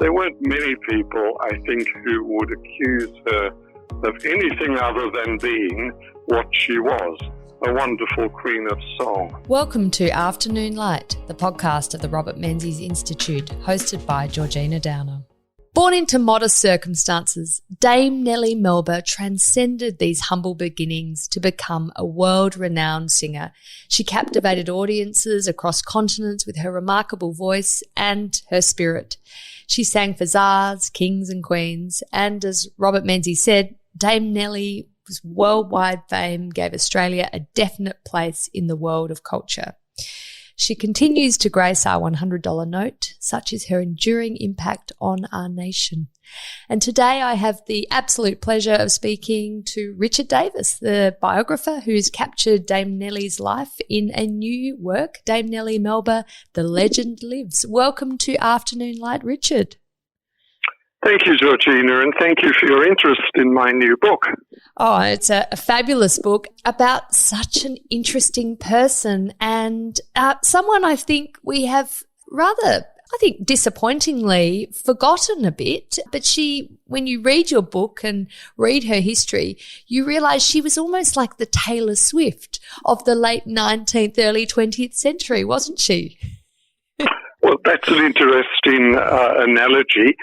There weren't many people, I think, who would accuse her of anything other than being what she was, a wonderful queen of song. Welcome to Afternoon Light, the podcast of the Robert Menzies Institute, hosted by Georgina Downer. Born into modest circumstances, Dame Nellie Melba transcended these humble beginnings to become a world-renowned singer. She captivated audiences across continents with her remarkable voice and her spirit. She sang for Tsars, kings and queens, and as Robert Menzies said, Dame Nellie worldwide fame gave Australia a definite place in the world of culture. She continues to grace our $100 note, such is her enduring impact on our nation. And today I have the absolute pleasure of speaking to Richard Davis, the biographer who's captured Dame Nellie's life in a new work, Dame Nellie Melba, The Legend Lives. Welcome to Afternoon Light, Richard. Thank you, Georgina, and thank you for your interest in my new book. Oh, it's a fabulous book about such an interesting person and someone I think we have disappointingly forgotten a bit. But when you read your book and read her history, you realise she was almost like the Taylor Swift of the late 19th, early 20th century, wasn't she? Well, that's an interesting analogy.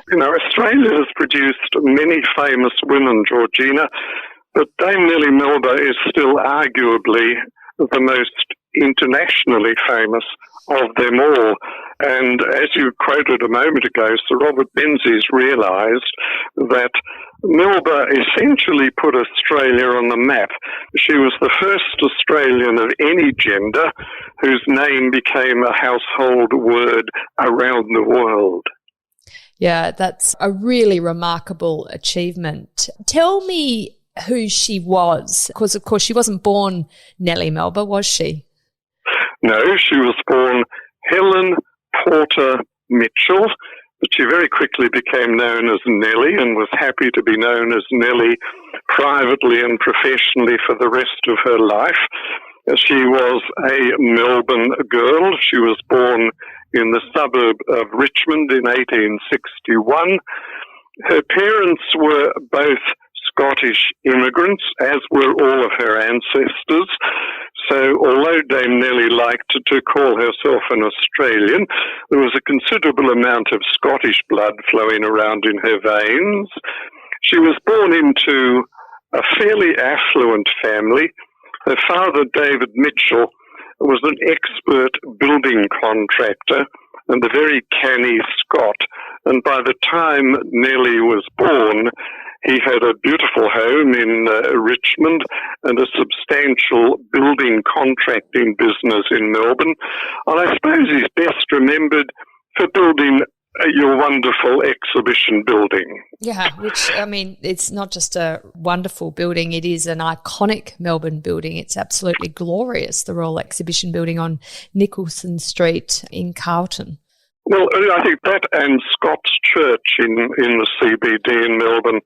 You know, Australia has produced many famous women, Georgina, but Dame Nellie Melba is still arguably the most internationally famous of them all. And as you quoted a moment ago, Sir Robert Menzies realised that Melba essentially put Australia on the map. She was the first Australian of any gender whose name became a household word around the world. Yeah, that's a really remarkable achievement. Tell me who she was, because of course she wasn't born Nellie Melba, was she? No, she was born Helen Porter Mitchell, but she very quickly became known as Nellie and was happy to be known as Nellie privately and professionally for the rest of her life. She was a Melbourne girl. She was born in the suburb of Richmond in 1861. Her parents were both Scottish immigrants, as were all of her ancestors. So although Dame Nellie liked to call herself an Australian, there was a considerable amount of Scottish blood flowing around in her veins. She was born into a fairly affluent family. Her father, David Mitchell, was an expert building contractor and a very canny Scot. And by the time Nellie was born, he had a beautiful home in Richmond and a substantial building contracting business in Melbourne. And I suppose he's best remembered for building your wonderful exhibition building. Yeah, which, I mean, it's not just a wonderful building, it is an iconic Melbourne building. It's absolutely glorious, the Royal Exhibition Building on Nicholson Street in Carlton. Well, I think that and Scott's Church in the CBD in Melbourne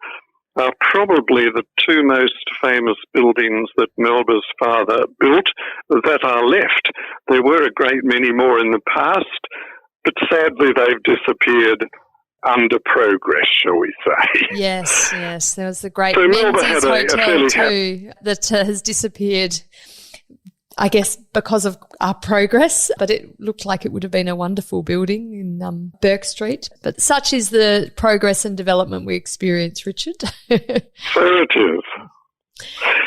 are probably the two most famous buildings that Melba's father built that are left. There were a great many more in the past, but sadly they've disappeared under progress, shall we say. Yes. There was the great Melba Menzies had Hotel too that has disappeared, I guess, because of our progress, but it looked like it would have been a wonderful building in Burke Street. But such is the progress and development we experience, Richard. So it is.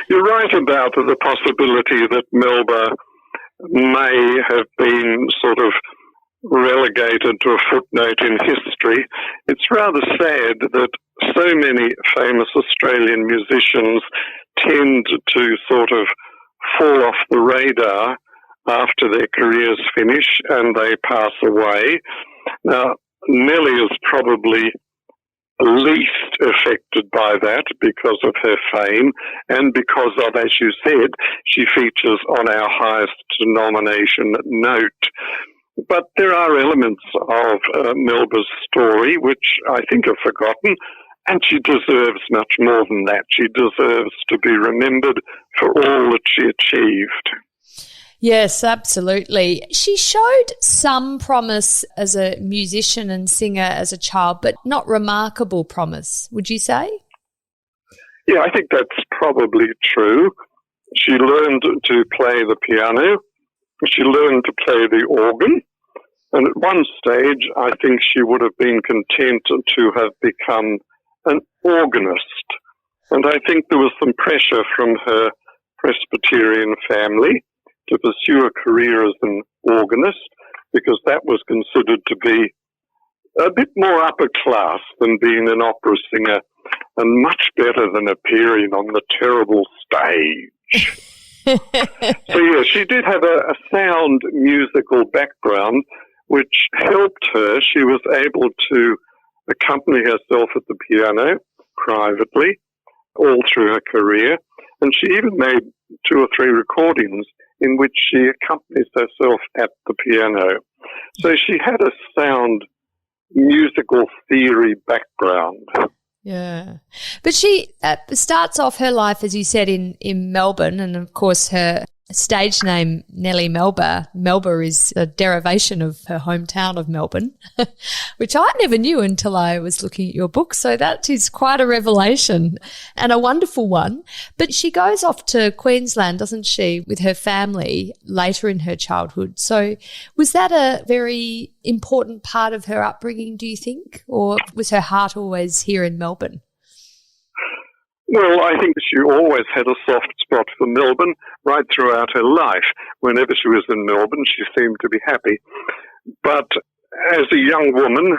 You're right about the possibility that Melba may have been sort of relegated to a footnote in history. It's rather sad that so many famous Australian musicians tend to sort of fall off the radar after their careers finish and they pass away. Now, Nellie is probably least affected by that because of her fame and because of, as you said, she features on our highest denomination note. But there are elements of Melba's story which I think are forgotten, and she deserves much more than that. She deserves to be remembered for all that she achieved. Yes, absolutely. She showed some promise as a musician and singer as a child, but not remarkable promise, would you say? Yeah, I think that's probably true. She learned to play the piano. She learned to play the organ. And at one stage, I think she would have been content to have become an organist. And I think there was some pressure from her Presbyterian family to pursue a career as an organist, because that was considered to be a bit more upper class than being an opera singer, and much better than appearing on the terrible stage. So, yeah, she did have a sound musical background, which helped her. She was able to accompany herself at the piano privately all through her career, and she even made 2 or 3 recordings in which she accompanies herself at the piano. So she had a sound musical theory background. Yeah. But she starts off her life, as you said, in Melbourne, and of course her stage name, Nellie Melba. Melba is a derivation of her hometown of Melbourne, which I never knew until I was looking at your book. So that is quite a revelation and a wonderful one. But she goes off to Queensland, doesn't she, with her family later in her childhood. So was that a very important part of her upbringing, do you think? Or was her heart always here in Melbourne? Well, I think she always had a soft spot for Melbourne right throughout her life. Whenever she was in Melbourne, she seemed to be happy. But as a young woman,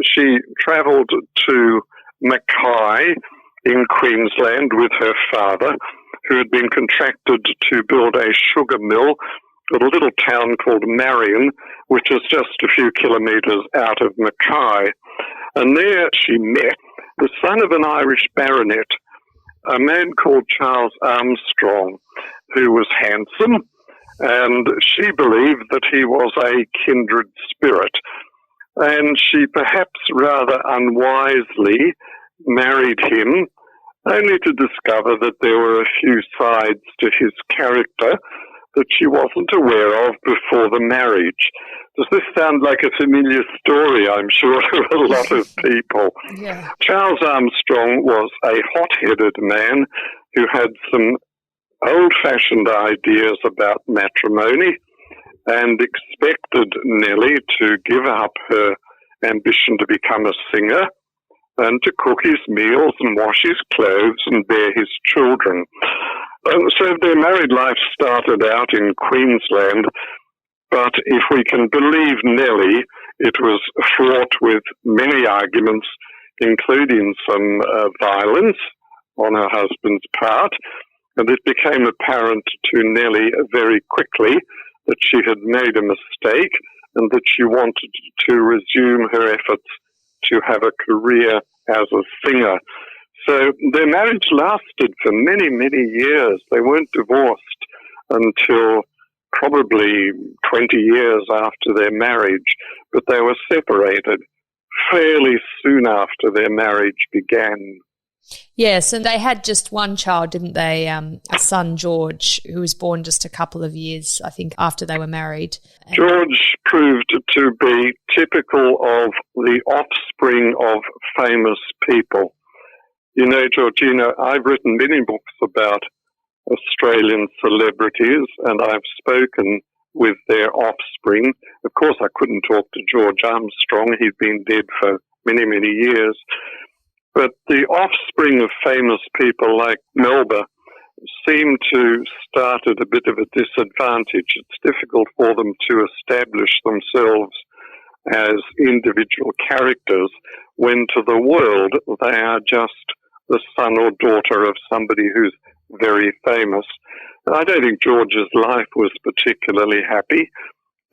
she travelled to Mackay in Queensland with her father, who had been contracted to build a sugar mill at a little town called Marion, which is just a few kilometres out of Mackay. And there she met the son of an Irish baronet, a man called Charles Armstrong, who was handsome, and she believed that he was a kindred spirit. And she perhaps rather unwisely married him, only to discover that there were a few sides to his character that she wasn't aware of before the marriage. Does this sound like a familiar story, I'm sure, to a lot of people? Yeah. Charles Armstrong was a hot-headed man who had some old-fashioned ideas about matrimony and expected Nellie to give up her ambition to become a singer and to cook his meals and wash his clothes and bear his children. So their married life started out in Queensland, but if we can believe Nellie, it was fraught with many arguments, including some violence on her husband's part, and it became apparent to Nellie very quickly that she had made a mistake and that she wanted to resume her efforts to have a career as a singer. So their marriage lasted for many, many years. They weren't divorced until probably 20 years after their marriage, but they were separated fairly soon after their marriage began. Yes, and they had just one child, didn't they? A son, George, who was born just a couple of years, I think, after they were married. George proved to be typical of the offspring of famous people. You know, Georgina, I've written many books about Australian celebrities, and I've spoken with their offspring. Of course, I couldn't talk to George Armstrong. He'd been dead for many, many years. But the offspring of famous people like Melba seem to start at a bit of a disadvantage. It's difficult for them to establish themselves as individual characters when to the world they are just the son or daughter of somebody who's very famous. I don't think George's life was particularly happy,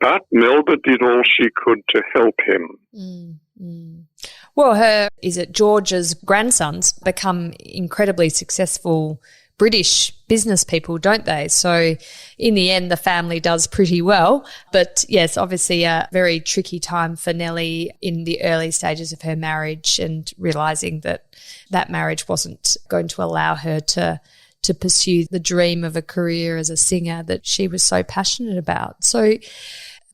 but Melba did all she could to help him. Mm-hmm. Well, George's grandsons become incredibly successful British business people, don't they? So in the end, the family does pretty well. But yes, obviously a very tricky time for Nellie in the early stages of her marriage and realising that marriage wasn't going to allow her to to pursue the dream of a career as a singer that she was so passionate about. So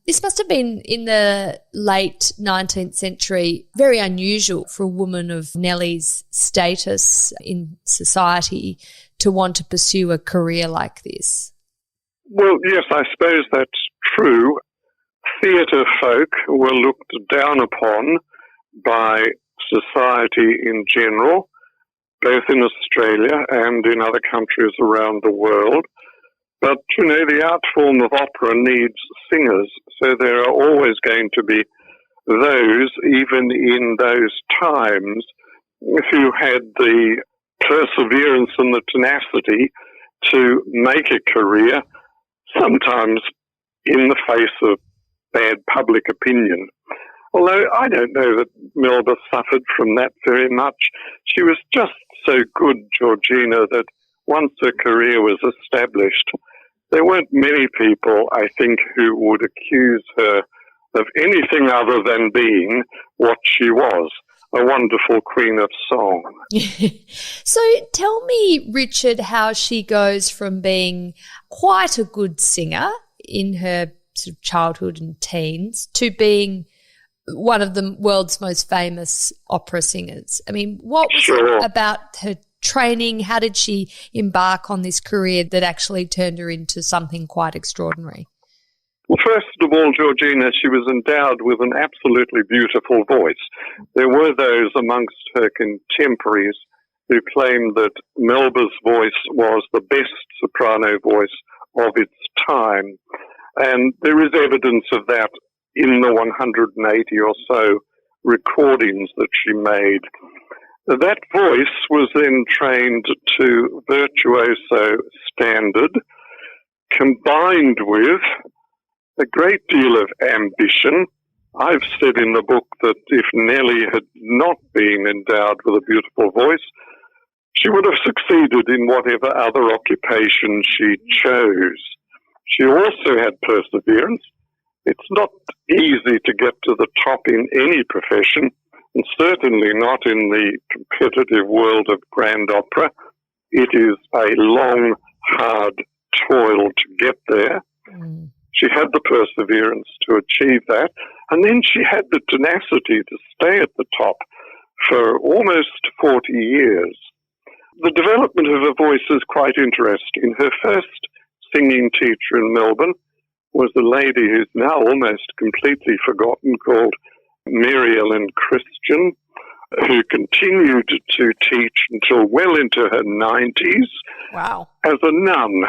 this must have been, in the late 19th century, very unusual for a woman of Nellie's status in society to want to pursue a career like this. Well, yes, I suppose that's true. Theatre folk were looked down upon by society in general, both in Australia and in other countries around the world. But, the art form of opera needs singers, so there are always going to be those, even in those times, who had the perseverance and the tenacity to make a career, sometimes in the face of bad public opinion. Although I don't know that Melba suffered from that very much. She was just so good, Georgina, that once her career was established, there weren't many people, I think, who would accuse her of anything other than being what she was, a wonderful queen of song. So tell me, Richard, how she goes from being quite a good singer in her sort of childhood and teens to being one of the world's most famous opera singers. I mean, what was it about her training? How did she embark on this career that actually turned her into something quite extraordinary? Well, first of all, Georgina, she was endowed with an absolutely beautiful voice. There were those amongst her contemporaries who claimed that Melba's voice was the best soprano voice of its time. And there is evidence of that in the 180 or so recordings that she made. That voice was then trained to virtuoso standard, combined with a great deal of ambition. I've said in the book that if Nellie had not been endowed with a beautiful voice, she would have succeeded in whatever other occupation she chose. She also had perseverance. It's not easy to get to the top in any profession, and certainly not in the competitive world of grand opera. It is a long, hard toil to get there. Mm. She had the perseverance to achieve that, and then she had the tenacity to stay at the top for almost 40 years. The development of her voice is quite interesting. Her first singing teacher in Melbourne was a lady who's now almost completely forgotten, called Mary Ellen Christian, who continued to teach until well into her 90s. Wow. As a nun.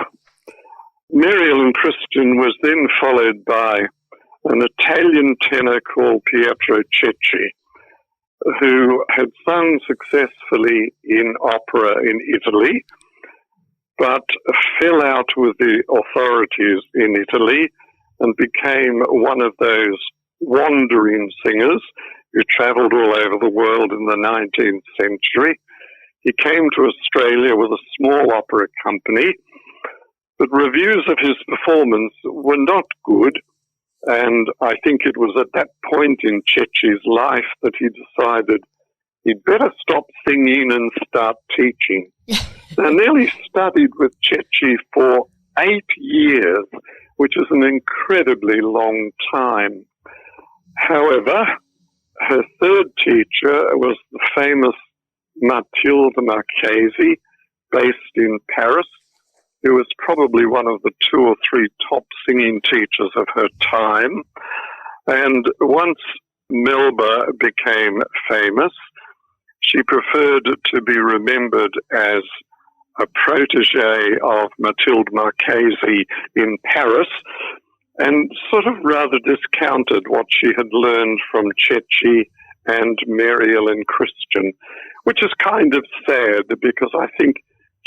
Mary Ellen Christian was then followed by an Italian tenor called Pietro Cecchi, who had sung successfully in opera in Italy, but fell out with the authorities in Italy and became one of those wandering singers who travelled all over the world in the 19th century. He came to Australia with a small opera company, but reviews of his performance were not good, and I think it was at that point in Cecchi's life that he decided he'd better stop singing and start teaching. Now, Nellie studied with Cecchi for 8 years, which is an incredibly long time. However, her third teacher was the famous Mathilde Marchesi, based in Paris, who was probably one of the 2 or 3 top singing teachers of her time. And once Melba became famous, she preferred to be remembered as a protege of Mathilde Marchesi in Paris, and sort of rather discounted what she had learned from Cecchi and Mary Ellen Christian, which is kind of sad because I think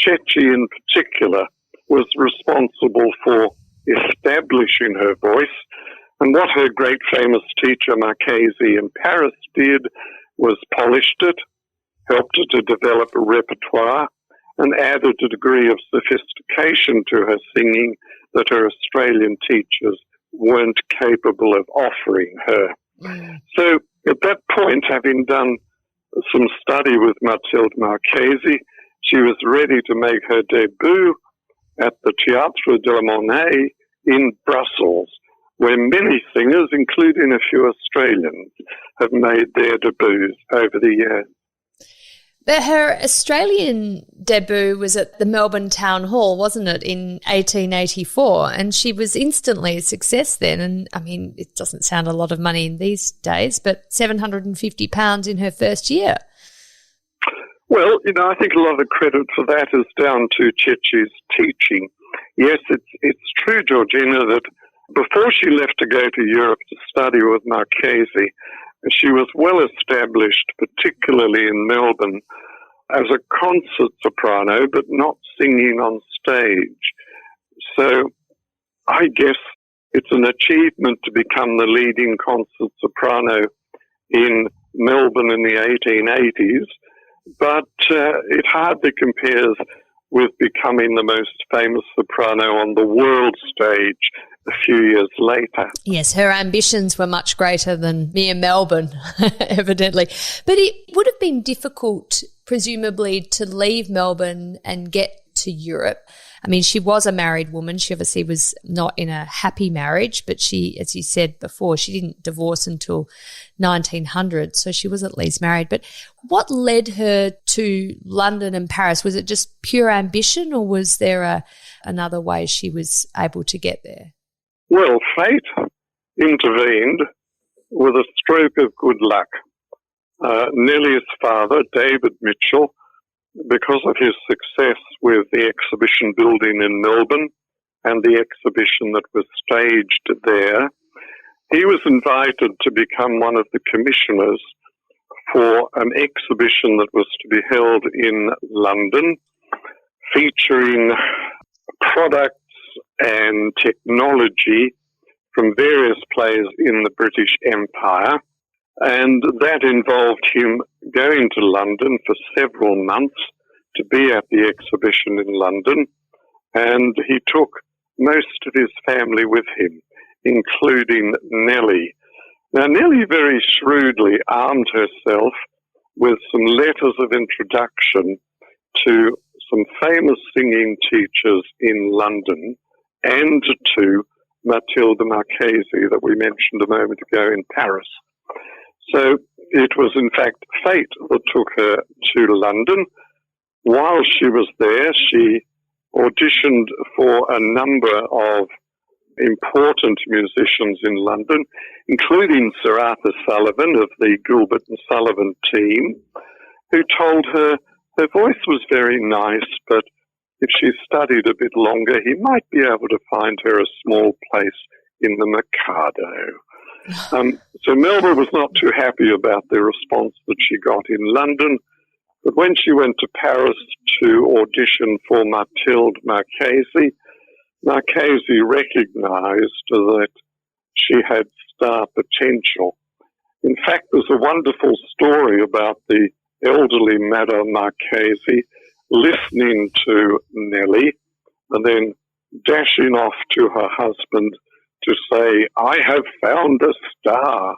Cecchi in particular was responsible for establishing her voice, and what her great famous teacher Marchesi in Paris did was polished it, helped her to develop a repertoire, and added a degree of sophistication to her singing that her Australian teachers weren't capable of offering her. Mm. So at that point, having done some study with Mathilde Marchesi, she was ready to make her debut at the Théâtre de la Monnaie in Brussels, where many singers, including a few Australians, have made their debuts over the years. But her Australian debut was at the Melbourne Town Hall, wasn't it, in 1884? And she was instantly a success then. And, I mean, it doesn't sound a lot of money in these days, but £750 in her first year. Well, I think a lot of the credit for that is down to Chichi's teaching. Yes, it's true, Georgina, that before she left to go to Europe to study with Marchesi, she was well established, particularly in Melbourne, as a concert soprano, but not singing on stage. So I guess it's an achievement to become the leading concert soprano in Melbourne in the 1880s, but it hardly compares with becoming the most famous soprano on the world stage a few years later. Yes, her ambitions were much greater than mere Melbourne, evidently. But it would have been difficult, presumably, to leave Melbourne and get to Europe. I mean, she was a married woman. She obviously was not in a happy marriage, but she, as you said before, she didn't divorce until 1900, so she was at least married. But what led her to London and Paris? Was it just pure ambition, or was there another way she was able to get there? Well, fate intervened with a stroke of good luck. Nellie's father, David Mitchell, because of his success with the exhibition building in Melbourne and the exhibition that was staged there, he was invited to become one of the commissioners for an exhibition that was to be held in London, featuring products and technology from various players in the British Empire. And that involved him going to London for several months to be at the exhibition in London. And he took most of his family with him, including Nellie. Now, Nellie very shrewdly armed herself with some letters of introduction to some famous singing teachers in London and to Matilde Marchesi that we mentioned a moment ago in Paris. So it was, in fact, fate that took her to London. While she was there, she auditioned for a number of important musicians in London, including Sir Arthur Sullivan of the Gilbert and Sullivan team, who told her her voice was very nice, but if she studied a bit longer, he might be able to find her a small place in the Mikado. So Melba was not too happy about the response that she got in London, but when she went to Paris to audition for Matilde Marchesi, Marchesi recognized that she had star potential. In fact, there's a wonderful story about the elderly Madame Marchesi listening to Nellie and then dashing off to her husband to say, "I have found a star."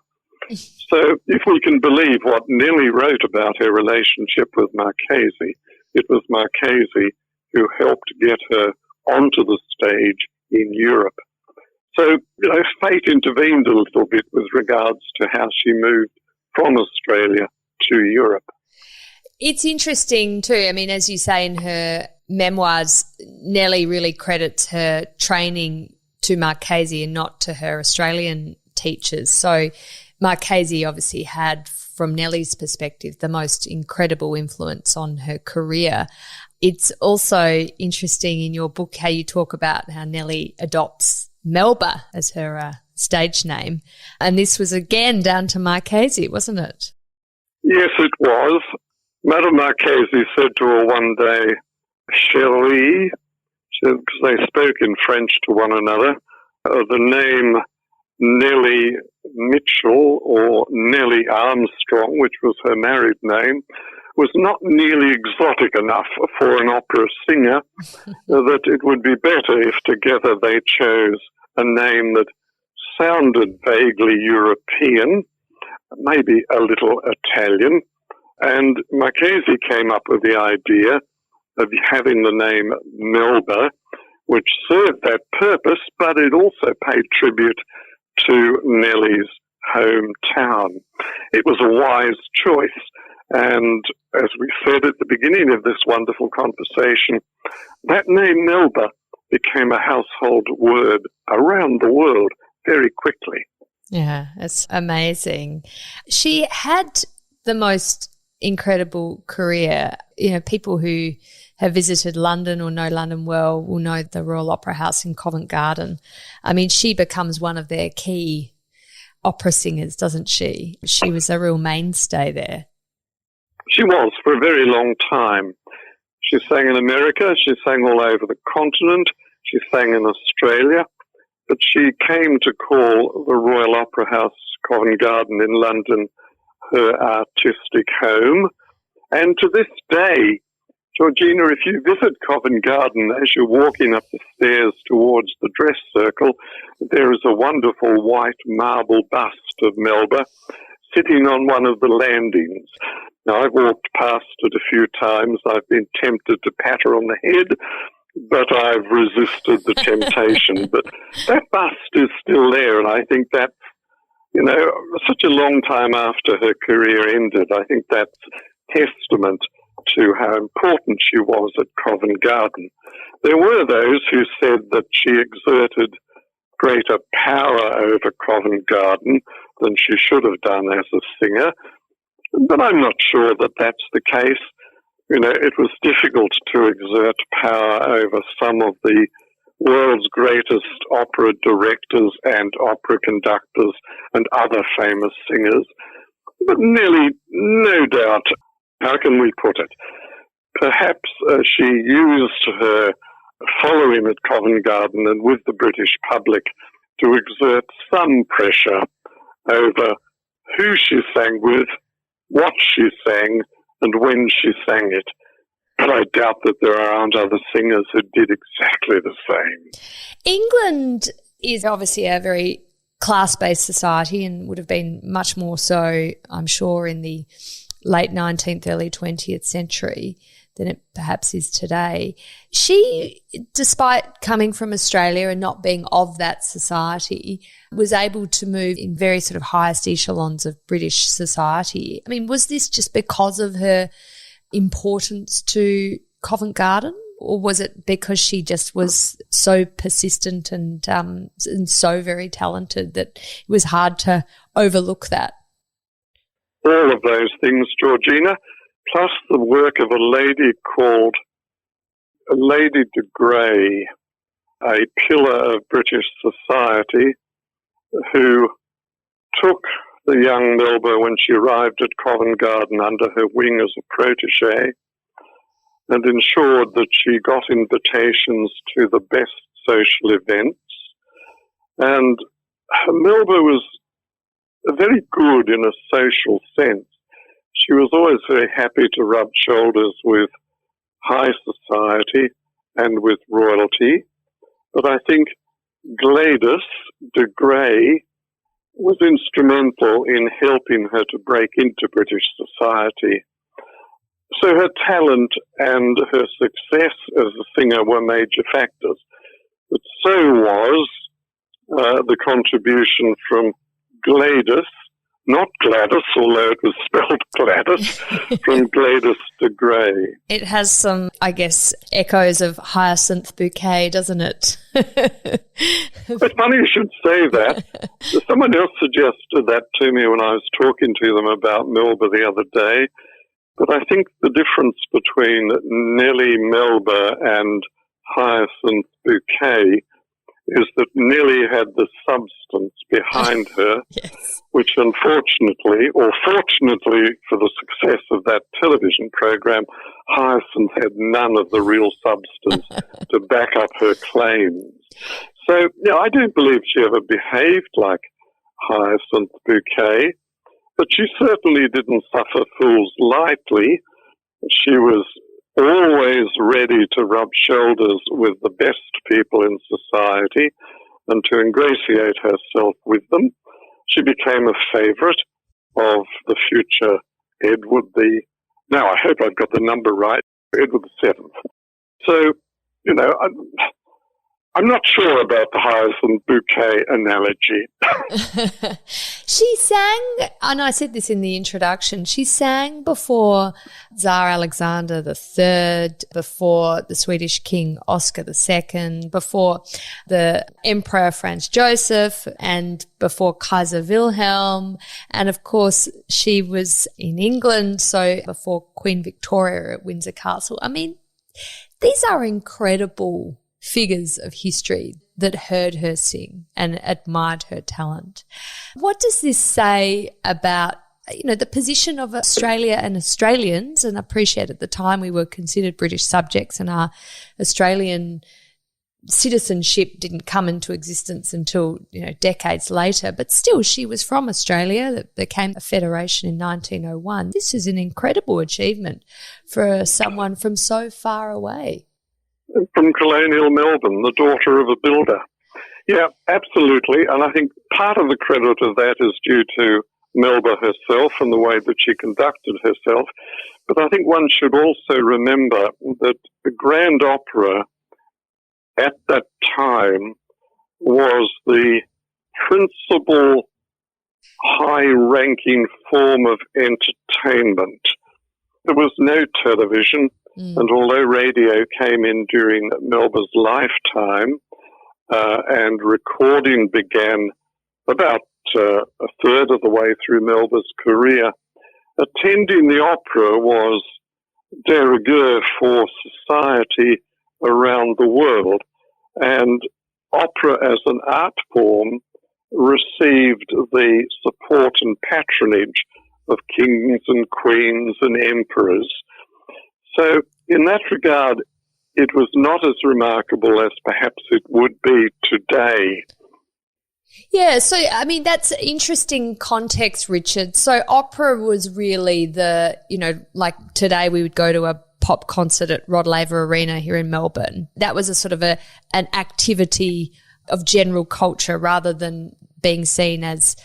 So if we can believe what Nellie wrote about her relationship with Marchesi, it was Marchesi who helped get her onto the stage in Europe. So, fate intervened a little bit with regards to how she moved from Australia to Europe. It's interesting too. I mean, as you say in her memoirs, Nellie really credits her training to Marchesi and not to her Australian teachers. So Marchesi obviously had, from Nellie's perspective, the most incredible influence on her career. It's also interesting in your book how you talk about how Nellie adopts Melba as her stage name. And this was again down to Marchesi, wasn't it? Yes, it was. Madame Marchesi said to her one day, "Chérie," because they spoke in French to one another, the name Nellie Mitchell or Nellie Armstrong, which was her married name, was not nearly exotic enough for an opera singer, that it would be better if together they chose a name that sounded vaguely European, maybe a little Italian. And Marchesi came up with the idea of having the name Melba, which served that purpose, but it also paid tribute to Nellie's hometown. It was a wise choice. And as we said at the beginning of this wonderful conversation, that name Melba became a household word around the world very quickly. Yeah, it's amazing. She had the most incredible career. You know, people who have visited London or know London well will know the Royal Opera House in Covent Garden. I mean, she becomes one of their key opera singers, doesn't she? She was a real mainstay there. She was for a very long time. She sang in America, she sang all over the continent, she sang in Australia, but she came to call the Royal Opera House, Covent Garden in London, her artistic home. And to this day, Georgina, if you visit Covent Garden, as you're walking up the stairs towards the dress circle, there is a wonderful white marble bust of Melba sitting on one of the landings. Now, I've walked past it a few times. I've been tempted to pat her on the head, but I've resisted the temptation. But that bust is still there, and I think that's, you know, such a long time after her career ended, I think that's testament to how important she was at Covent Garden. There were those who said that she exerted greater power over Covent Garden than she should have done as a singer, but I'm not sure that that's the case. You know, it was difficult to exert power over some of the world's greatest opera directors and opera conductors and other famous singers. But Nellie, no doubt, how can we put it? Perhaps she used her following at Covent Garden and with the British public to exert some pressure over who she sang with, what she sang, and when she sang it. But I doubt that there aren't other singers who did exactly the same. England is obviously a very class-based society and would have been much more so, I'm sure, in the late 19th, early 20th century than it perhaps is today. She, despite coming from Australia and not being of that society, was able to move in very sort of highest echelons of British society. I mean, was this just because of her importance to Covent Garden, or was it because she just was so persistent and so very talented that it was hard to overlook that? All of those things, Georgina, plus the work of a lady called Lady de Grey, a pillar of British society, who took the young Melba when she arrived at Covent Garden under her wing as a protégé and ensured that she got invitations to the best social events. And Melba was very good in a social sense. She was always very happy to rub shoulders with high society and with royalty. But I think Gladys de Grey was instrumental in helping her to break into British society. So her talent and her success as a singer were major factors. But so was the contribution from Gladys, not Gladys, although it was spelled Gladys, from Gladys de Grey. It has some, I guess, echoes of Hyacinth Bouquet, doesn't it? It's funny you should say that. Someone else suggested that to me when I was talking to them about Melba the other day. But I think the difference between Nellie Melba and Hyacinth Bouquet is that Nellie had the substance behind her, yes, which unfortunately, or fortunately for the success of that television program, Hyacinth had none of the real substance to back up her claims. So, yeah, I don't believe she ever behaved like Hyacinth Bouquet, but she certainly didn't suffer fools lightly. She was always ready to rub shoulders with the best people in society and to ingratiate herself with them. She became a favourite of the future Edward the... Now, I hope I've got the number right. Edward VII. So, you know, I'm not sure about the hyacinth bouquet analogy. She sang, and I said this in the introduction, she sang before Tsar Alexander III, before the Swedish King Oscar II, before the Emperor Franz Joseph, and before Kaiser Wilhelm. And of course, she was in England, so before Queen Victoria at Windsor Castle. I mean, these are incredible figures of history that heard her sing and admired her talent. What does this say about, you know, the position of Australia and Australians? And I appreciate at the time we were considered British subjects and our Australian citizenship didn't come into existence until, you know, decades later. But still, she was from Australia that became a federation in 1901. This is an incredible achievement for someone from so far away. From colonial Melbourne, the daughter of a builder. Yeah, absolutely. And I think part of the credit of that is due to Melba herself and the way that she conducted herself. But I think one should also remember that the Grand Opera at that time was the principal high-ranking form of entertainment. There was no television. And although radio came in during Melba's lifetime and recording began about a third of the way through Melba's career, attending the opera was de rigueur for society around the world. And opera as an art form received the support and patronage of kings and queens and emperors. So in that regard, it was not as remarkable as perhaps it would be today. Yeah, so, I mean, that's interesting context, Richard. So opera was really the, you know, like today we would go to a pop concert at Rod Laver Arena here in Melbourne. That was a sort of an activity of general culture rather than being seen as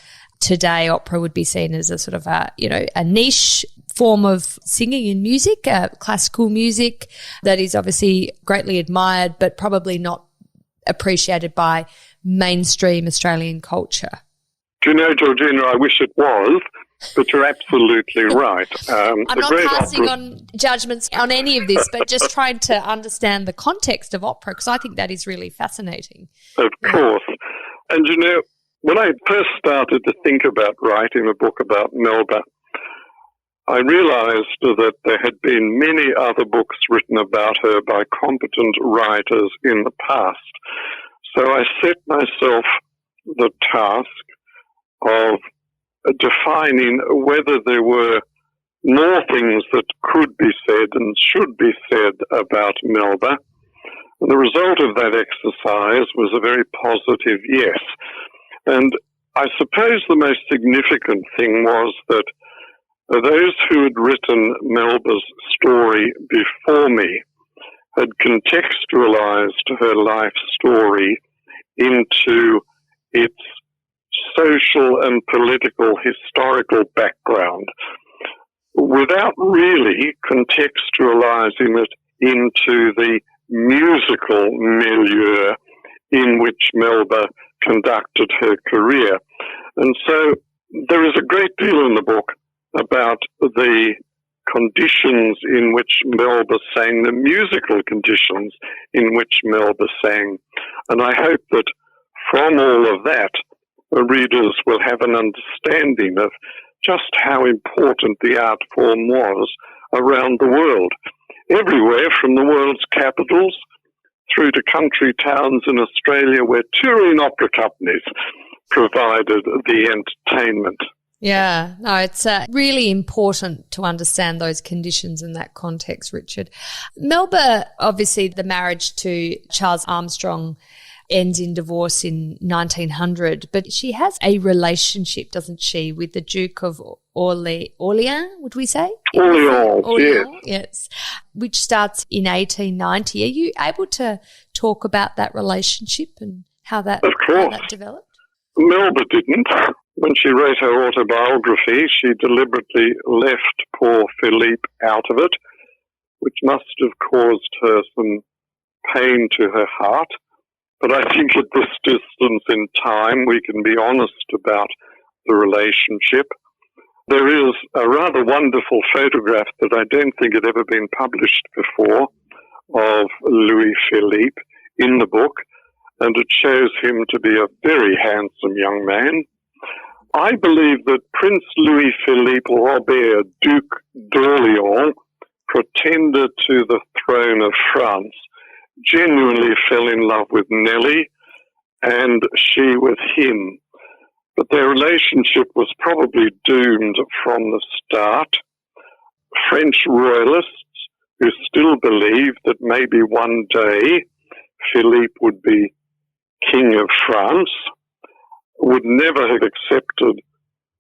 today opera would be seen as a sort of a, you know, a niche form of singing and music, classical music that is obviously greatly admired but probably not appreciated by mainstream Australian culture. Do you know, Georgina, I wish it was, but you're absolutely right. I'm not passing on judgments on any of this, but just trying to understand the context of opera because I think that is really fascinating. Of course. And, you know, when I first started to think about writing a book about Melba, I realized that there had been many other books written about her by competent writers in the past. So I set myself the task of defining whether there were more things that could be said and should be said about Melba. And the result of that exercise was a very positive yes. And I suppose the most significant thing was that those who had written Melba's story before me had contextualized her life story into its social and political historical background without really contextualizing it into the musical milieu in which Melba conducted her career. And so there is a great deal in the book about the conditions in which Melba sang, the musical conditions in which Melba sang. And I hope that from all of that, readers will have an understanding of just how important the art form was around the world, everywhere from the world's capitals through to country towns in Australia where touring opera companies provided the entertainment. Yeah, no, it's really important to understand those conditions in that context, Richard. Melba, obviously the marriage to Charles Armstrong ends in divorce in 1900, but she has a relationship, doesn't she, with the Duke of Orleans, would we say? Orleans, yes, which starts in 1890. Are you able to talk about that relationship and how that developed? Melba didn't. When she wrote her autobiography, she deliberately left poor Philippe out of it. which must have caused her some pain to her heart. But I think at this distance in time, we can be honest about the relationship. There is a rather wonderful photograph that I don't think had ever been published before of Louis Philippe in the book, and it shows him to be a very handsome young man. I believe that Prince Louis Philippe Robert, Duc d'Orléans, pretender to the throne of France, genuinely fell in love with Nellie and she with him. But their relationship was probably doomed from the start. French royalists, who still believed that maybe one day Philippe would be King of France, would never have accepted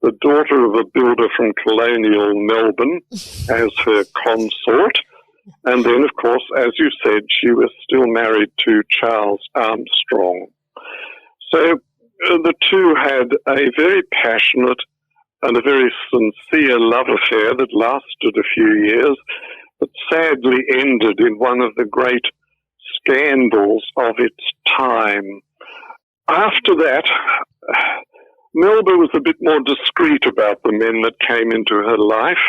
the daughter of a builder from colonial Melbourne as her consort. And then, of course, as you said, she was still married to Charles Armstrong. So the two had a very passionate and a very sincere love affair that lasted a few years, but sadly ended in one of the great scandals of its time. After that, Melba was a bit more discreet about the men that came into her life.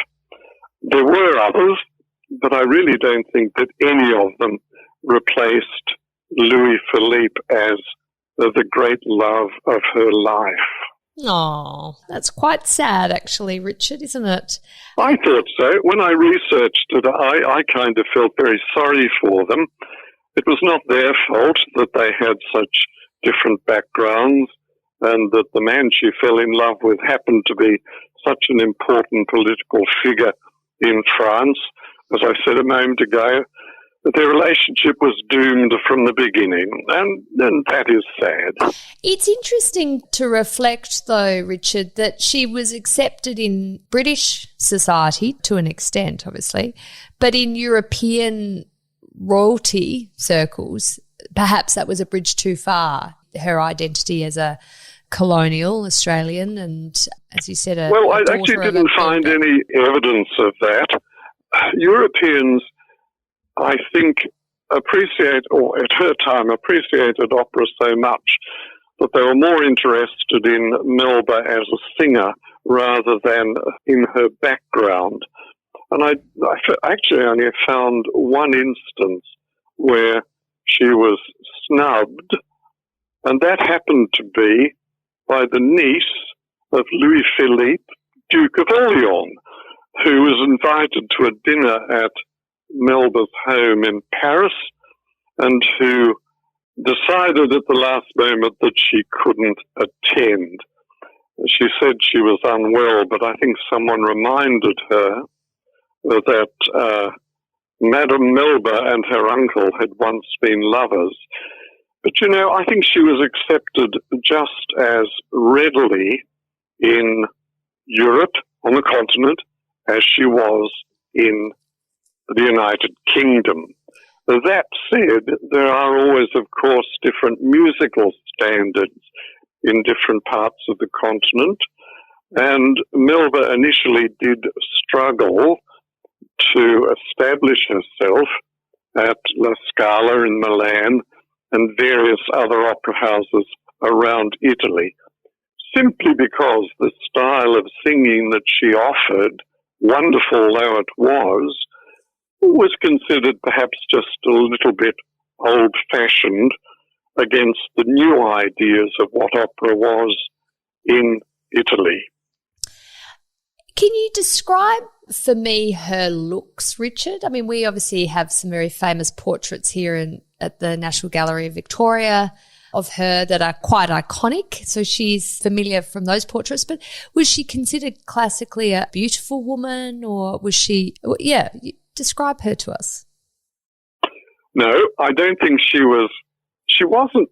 There were others, but I really don't think that any of them replaced Louis Philippe as the great love of her life. Oh, that's quite sad, actually, Richard, isn't it? I thought so. When I researched it, I kind of felt very sorry for them. It was not their fault that they had such different backgrounds and that the man she fell in love with happened to be such an important political figure in France. As I said a moment ago, that their relationship was doomed from the beginning, and that is sad. It's interesting to reflect, though, Richard, that she was accepted in British society to an extent, obviously, but in European royalty circles, perhaps that was a bridge too far, her identity as a colonial Australian and, as you said, Well, I actually didn't find any evidence of that. Europeans, I think, appreciated opera so much that they were more interested in Melba as a singer rather than in her background. And I actually only found one instance where she was snubbed, and that happened to be by the niece of Louis Philippe, Duke of Orléans, who was invited to a dinner at Melba's home in Paris and who decided at the last moment that she couldn't attend. She said she was unwell, but I think someone reminded her that Madame Melba and her uncle had once been lovers. But, you know, I think she was accepted just as readily in Europe, on the continent, as she was in the United Kingdom. That said, there are always, of course, different musical standards in different parts of the continent, and Melba initially did struggle to establish herself at La Scala in Milan and various other opera houses around Italy, simply because the style of singing that she offered, wonderful though it was considered perhaps just a little bit old-fashioned against the new ideas of what opera was in Italy. Can you describe for me her looks, Richard? I mean, we obviously have some very famous portraits here at the National Gallery of Victoria of her that are quite iconic. So she's familiar from those portraits. But was she considered classically a beautiful woman, or was she? Yeah, describe her to us. No, I don't think she was. She wasn't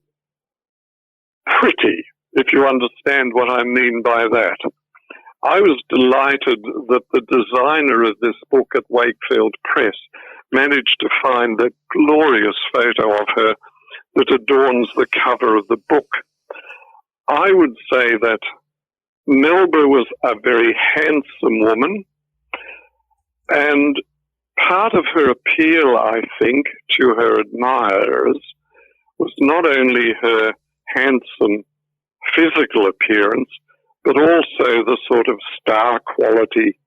pretty, if you understand what I mean by that. I was delighted that the designer of this book at Wakefield Press managed to find the glorious photo of her that adorns the cover of the book. I would say that Melba was a very handsome woman, and part of her appeal, I think, to her admirers was not only her handsome physical appearance, but also the sort of star quality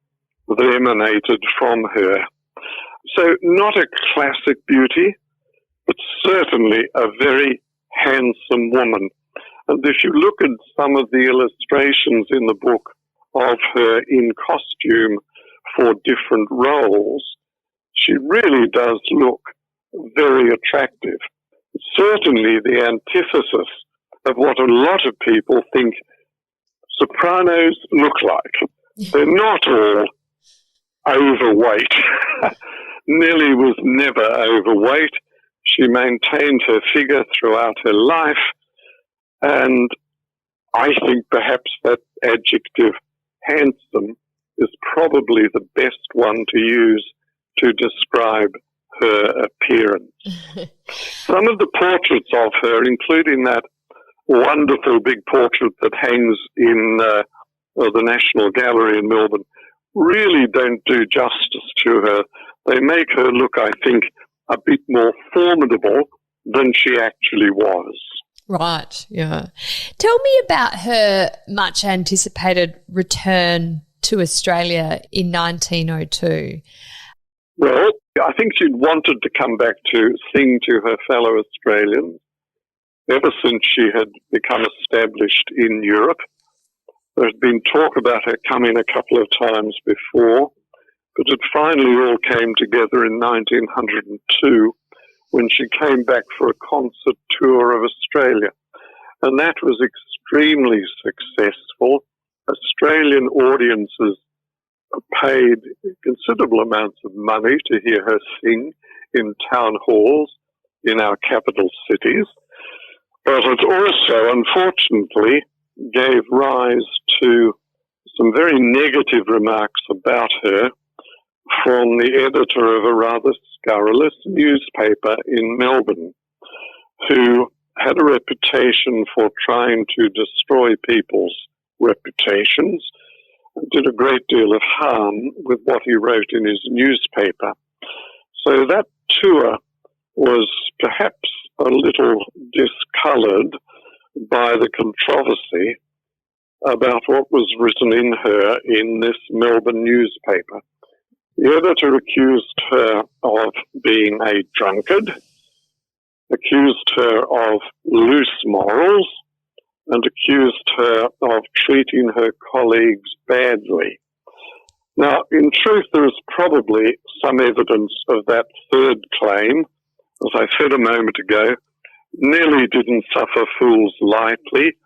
that emanated from her. So not a classic beauty, but certainly a very handsome woman. And if you look at some of the illustrations in the book of her in costume for different roles, she really does look very attractive. Certainly the antithesis of what a lot of people think sopranos look like. They're not all overweight. Nellie was never overweight. She maintained her figure throughout her life, and I think perhaps that adjective, handsome, is probably the best one to use to describe her appearance. Some of the portraits of her, including that wonderful big portrait that hangs in the National Gallery in Melbourne, really don't do justice to her. They make her look, I think, a bit more formidable than she actually was. Right, yeah. Tell me about her much anticipated return to Australia in 1902. Well, I think she'd wanted to come back to sing to her fellow Australians ever since she had become established in Europe. There's been talk about her coming a couple of times before, but it finally all came together in 1902 when she came back for a concert tour of Australia. And that was extremely successful. Australian audiences paid considerable amounts of money to hear her sing in town halls in our capital cities. But it also, unfortunately, gave rise to some very negative remarks about her from the editor of a rather scurrilous newspaper in Melbourne, who had a reputation for trying to destroy people's reputations and did a great deal of harm with what he wrote in his newspaper. So that tour was perhaps a little discoloured by the controversy about what was written in her in this Melbourne newspaper. The editor accused her of being a drunkard, accused her of loose morals, and accused her of treating her colleagues badly. Now, in truth, there is probably some evidence of that third claim. As I said a moment ago, Nellie didn't suffer fools lightly,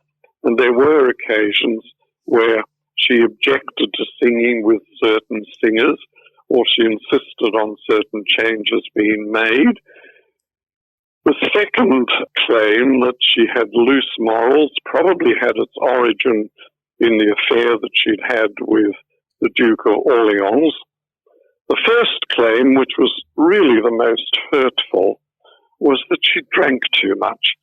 and there were occasions where she objected to singing with certain singers, or she insisted on certain changes being made. The second claim, that she had loose morals, probably had its origin in the affair that she'd had with the Duke of Orleans. The first claim, which was really the most hurtful, was that she drank too much.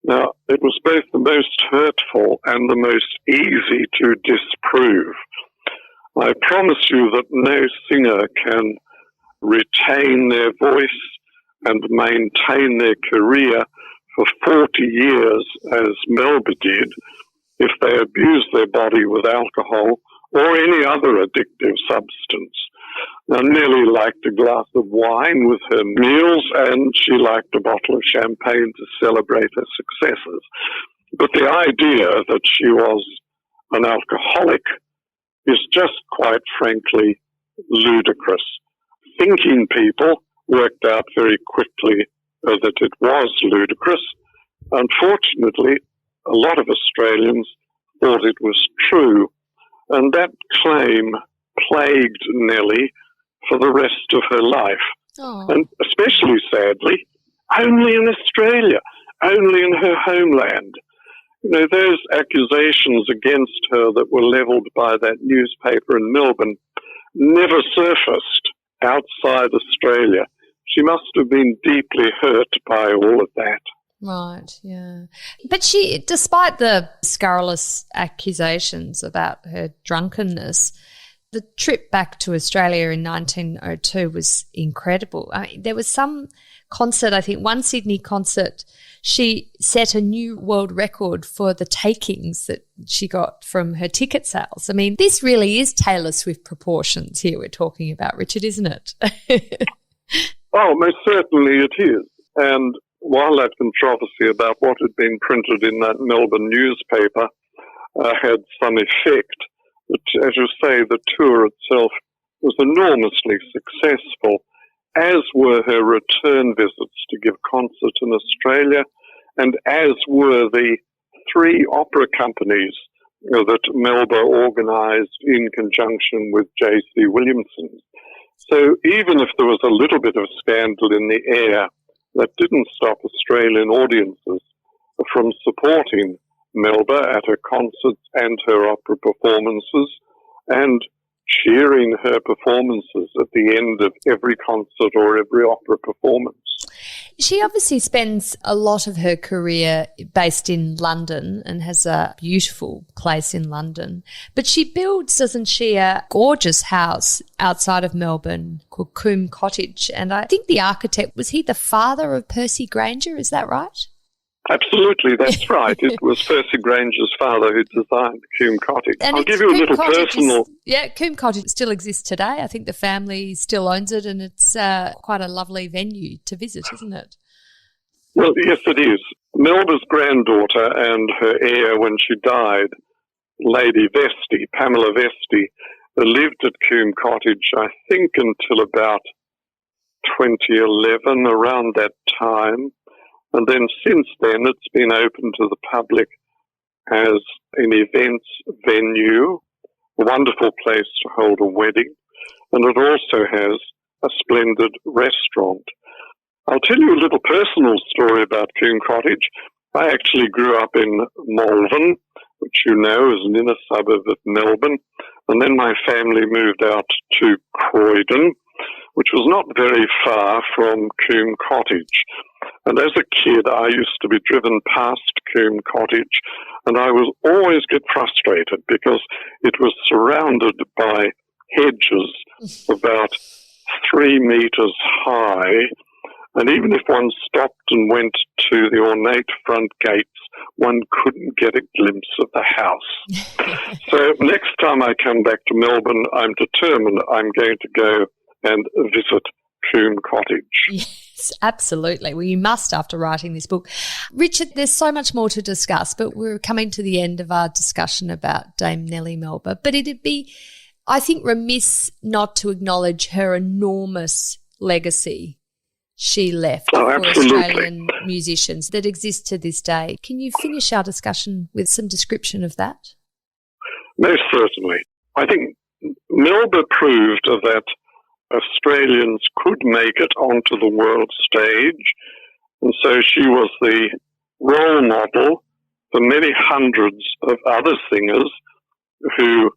Now, it was both the most hurtful and the most easy to disprove. I promise you that no singer can retain their voice and maintain their career for 40 years, as Melba did, if they abuse their body with alcohol or any other addictive substance. Now, Nellie liked a glass of wine with her meals, and she liked a bottle of champagne to celebrate her successes. But the idea that she was an alcoholic is just quite frankly ludicrous. Thinking people worked out very quickly that it was ludicrous. Unfortunately, a lot of Australians thought it was true, and that claim plagued Nellie for the rest of her life. Oh. And especially sadly, only in Australia, only in her homeland. You know, those accusations against her that were levelled by that newspaper in Melbourne never surfaced outside Australia. She must have been deeply hurt by all of that. Right, yeah. But she, despite the scurrilous accusations about her drunkenness, The trip back to Australia in 1902 was incredible. I mean, there was some concert, I think one Sydney concert, she set a new world record for the takings that she got from her ticket sales. I mean, this really is Taylor Swift proportions here we're talking about, Richard, isn't it? Oh, most certainly it is. And while that controversy about what had been printed in that Melbourne newspaper had some effect, but as you say, the tour itself was enormously successful, as were her return visits to give concerts in Australia, and as were the 3 opera companies that Melba organised in conjunction with J.C. Williamson. So even if there was a little bit of scandal in the air, that didn't stop Australian audiences from supporting Melba at her concerts and her opera performances, and cheering her performances at the end of every concert or every opera performance. She obviously spends a lot of her career based in London and has a beautiful place in London. But she builds, doesn't she, a gorgeous house outside of Melbourne called Coombe Cottage. And I think the architect, was he the father of Percy Granger? Is that right? Absolutely, that's right. It was Percy Granger's father who designed Coombe Cottage. And I'll give you a little personal... Coombe Cottage still exists today. I think the family still owns it, and it's quite a lovely venue to visit, isn't it? Well, yes, it is. Melba's granddaughter and her heir when she died, Lady Vesti, Pamela Vesti, lived at Coombe Cottage, I think, until about 2011, around that time. And then since then, it's been open to the public as an events venue, a wonderful place to hold a wedding, and it also has a splendid restaurant. I'll tell you a little personal story about Coombe Cottage. I actually grew up in Malvern, which you know is an inner suburb of Melbourne, and then my family moved out to Croydon, which was not very far from Coombe Cottage. And as a kid, I used to be driven past Coombe Cottage, and I would always get frustrated because it was surrounded by hedges about 3 meters high, and even if one stopped and went to the ornate front gates, one couldn't get a glimpse of the house. So next time I come back to Melbourne, I'm determined I'm going to go and visit Coombe Cottage. Yes, absolutely. Well, you must after writing this book. Richard, there's so much more to discuss, but we're coming to the end of our discussion about Dame Nellie Melba. But it'd be, I think, remiss not to acknowledge her enormous legacy she left for Australian musicians that exist to this day. Can you finish our discussion with some description of that? Most certainly. I think Melba proved that Australians could make it onto the world stage, and so she was the role model for many hundreds of other singers who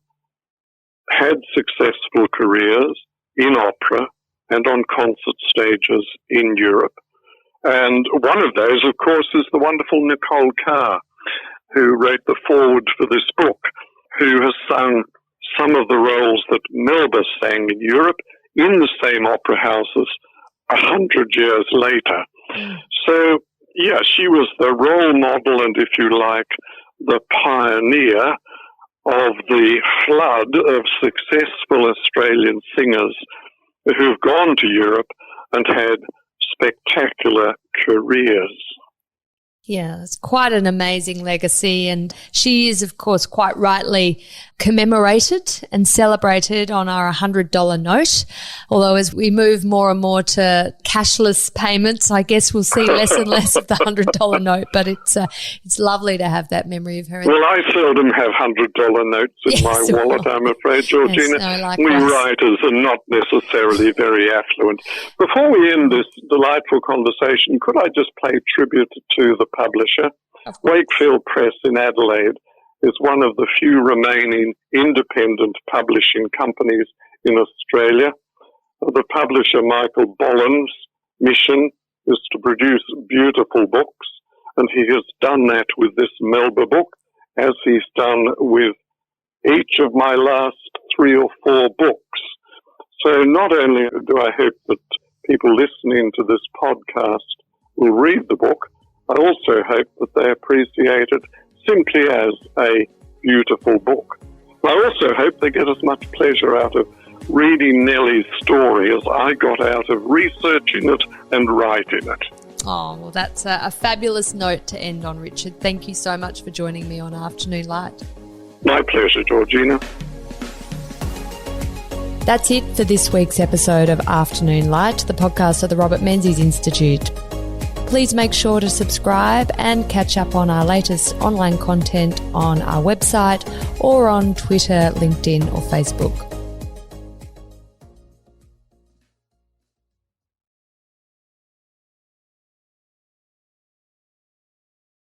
had successful careers in opera and on concert stages in Europe. And one of those, of course, is the wonderful Nicole Carr, who wrote the foreword for this book, who has sung some of the roles that Melba sang in Europe in the same opera houses 100 years later. So, yeah, she was the role model and, if you like, the pioneer of the flood of successful Australian singers who've gone to Europe and had spectacular careers. Yeah, it's quite an amazing legacy, and she is, of course, quite rightly commemorated and celebrated on our $100 note. Although as we move more and more to cashless payments, I guess we'll see less and less of the $100 note, but it's lovely to have that memory of her. Well, I seldom have $100 notes in my wallet, I'm afraid, Georgina. Yes, we writers are not necessarily very affluent. Before we end this delightful conversation, could I just pay tribute to the publisher? Wakefield Press in Adelaide is one of the few remaining independent publishing companies in Australia. The publisher, Michael Bolland's mission is to produce beautiful books, and he has done that with this Melba book, as he's done with each of my last 3 or 4 books. So not only do I hope that people listening to this podcast will read the book, I also hope that they appreciate it simply as a beautiful book. I also hope they get as much pleasure out of reading Nellie's story as I got out of researching it and writing it. Oh, well, that's a fabulous note to end on, Richard. Thank you so much for joining me on Afternoon Light. My pleasure, Georgina. That's it for this week's episode of Afternoon Light, the podcast of the Robert Menzies Institute. Please make sure to subscribe and catch up on our latest online content on our website or on Twitter, LinkedIn or Facebook.